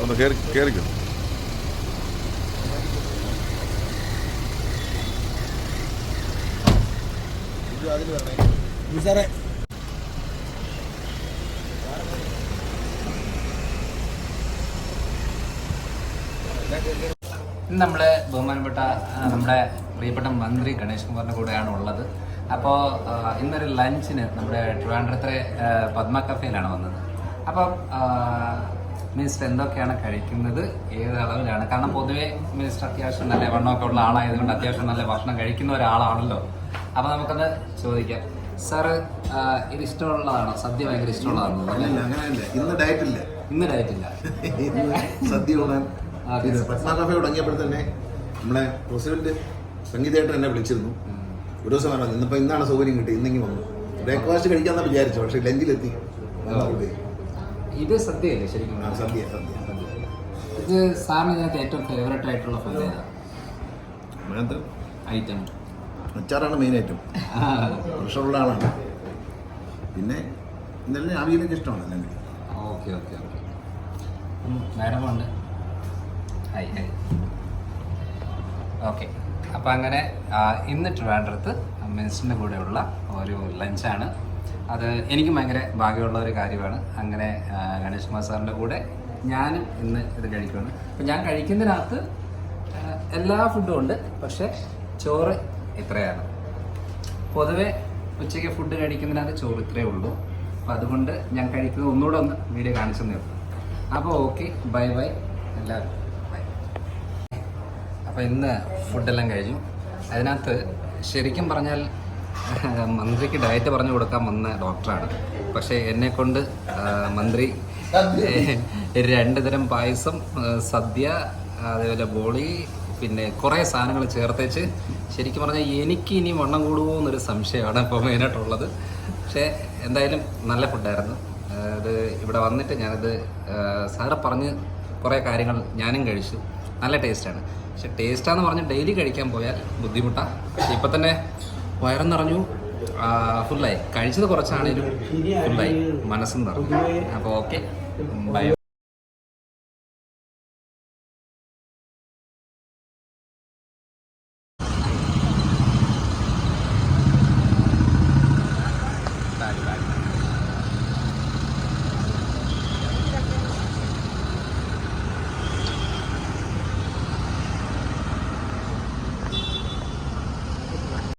ഒന്ന് കയറിക്കും. സാറേ ഇന്ന് നമ്മുടെ ബഹുമാനപ്പെട്ട നമ്മുടെ പ്രിയപ്പെട്ട മന്ത്രി ഗണേഷ് കുമാറിൻ്റെ കൂടെയാണ് ഉള്ളത്. അപ്പോൾ ഇന്നൊരു ലഞ്ചിന് നമ്മുടെ ട്രിവാൻഡ്രത്തിലെ പത്മ കഫേയിലാണ് വന്നത്. അപ്പം മിനിസ്റ്റർ എന്തൊക്കെയാണ് കഴിക്കുന്നത്, ഏത് അളവിലാണ്? കാരണം പൊതുവേ മിനിസ്റ്റർ അത്യാവശ്യം നല്ല വണ്ണമൊക്കെ ഉള്ള ആളായതുകൊണ്ട് അത്യാവശ്യം നല്ല ഭക്ഷണം കഴിക്കുന്ന ഒരാളാണല്ലോ. അപ്പോൾ നമുക്കത് ചോദിക്കാം. സാറ് ഇത് ഇഷ്ടമുള്ളതാണോ? സദ്യ ഭയങ്കര ഇഷ്ടമുള്ളതാണോ? അങ്ങനെയല്ല, ഇന്ന് ഡയറ്റില്ല. ഇന്ന് ഡയറ്റില്ല, സദ്യ ഉണാൻ പത്മ കഫേ തുടങ്ങിയപ്പോൾ തന്നെ നമ്മളെ പ്രസിഡന്റ് സംഗീതമായിട്ട് എന്നെ വിളിച്ചിരുന്നു. ഒരു ദിവസം പറഞ്ഞു, ഇന്നാണ് സൗകര്യം കിട്ടി, ഇന്നെങ്കിൽ വന്നു. ബ്രേക്ക്ഫാസ്റ്റ് കഴിക്കാമെന്നാണ് വിചാരിച്ചു, പക്ഷേ ലഞ്ചിലെത്തി. ഇത് സദ്യയല്ലേ ശരിക്കും? സദ്യ. ഇത് സാറിന് ഇതിനകത്ത് ഏറ്റവും ഫേവറേറ്റ് ആയിട്ടുള്ള ഫുഡ് ഏതാ? അതിനകത്ത് ഐറ്റം അച്ചാറാണ് മെയിൻ ഐറ്റം. പ്രഷറുള്ള ആളാണ്. പിന്നെ ഇന്നലെ അവിയലൊക്കെ ഇഷ്ടമാണ് അല്ലെങ്കിൽ. ഓക്കെ. മാഡം ഉണ്ട്. ഹായ്. ഓക്കെ. അപ്പം അങ്ങനെ ഇന്ന് ട്രിവാൻഡ്രത്ത് മിനിസ്റ്ററിൻ്റെ കൂടെയുള്ള ഒരു ലഞ്ചാണ്. അത് എനിക്ക് ഭയങ്കര ഭാഗ്യമുള്ള ഒരു കാര്യമാണ്. അങ്ങനെ ഗണേഷ് കുമാർ സാറിൻ്റെ കൂടെ ഞാനും ഇന്ന് ഇത് കഴിക്കുകയാണ്. അപ്പം ഞാൻ കഴിക്കുന്നതിനകത്ത് എല്ലാ ഫുഡും ഉണ്ട്, പക്ഷേ ചോറ് ഇത്രയാണ്. പൊതുവെ ഉച്ചയ്ക്ക് ഫുഡ് കഴിക്കുന്നതിനകത്ത് ചോറ് ഇത്രയേ ഉള്ളൂ. അപ്പം അതുകൊണ്ട് ഞാൻ കഴിക്കുന്നത് ഒന്നുകൂടെ ഒന്ന് വീഡിയോ കാണിച്ചു തന്നു. അപ്പോൾ ഓക്കെ, ബൈ എല്ലാവരും ബൈ. അപ്പോൾ ഇന്ന് ഫുഡെല്ലാം കഴിഞ്ഞു. അതിനകത്ത് ശരിക്കും പറഞ്ഞാൽ മന്ത്രിക്ക് ഡയറ്റ് പറഞ്ഞു കൊടുക്കാൻ വന്ന ഡോക്ടറാണ്. പക്ഷേ എന്നെക്കൊണ്ട് മന്ത്രി 2 തരം പായസം, സദ്യ, അതേപോലെ ബോളി, പിന്നെ കുറേ സാധനങ്ങൾ ചേർത്തേച്ച് ശരിക്കും പറഞ്ഞാൽ എനിക്ക് ഇനി വണ്ണം കൂടുമോ എന്നൊരു സംശയമാണ് ഇപ്പോൾ മെയിനായിട്ടുള്ളത്. പക്ഷേ എന്തായാലും നല്ല ഫുഡായിരുന്നു. അത് ഇവിടെ വന്നിട്ട് ഞാനത് സാറ് പറഞ്ഞ് കുറേ കാര്യങ്ങൾ ഞാനും കഴിച്ചു. നല്ല ടേസ്റ്റാണ്. പക്ഷെ ടേസ്റ്റാന്ന് പറഞ്ഞ് ഡെയിലി കഴിക്കാൻ പോയാൽ ബുദ്ധിമുട്ടാണ്. പക്ഷെ ഇപ്പം തന്നെ വയറും നിറഞ്ഞു, ഫുള്ളായി. കഴിച്ചത് കുറച്ചാണേലും ഫുള്ളായി, മനസ്സും നിറഞ്ഞു. അപ്പോൾ ഓക്കെ, ബൈ.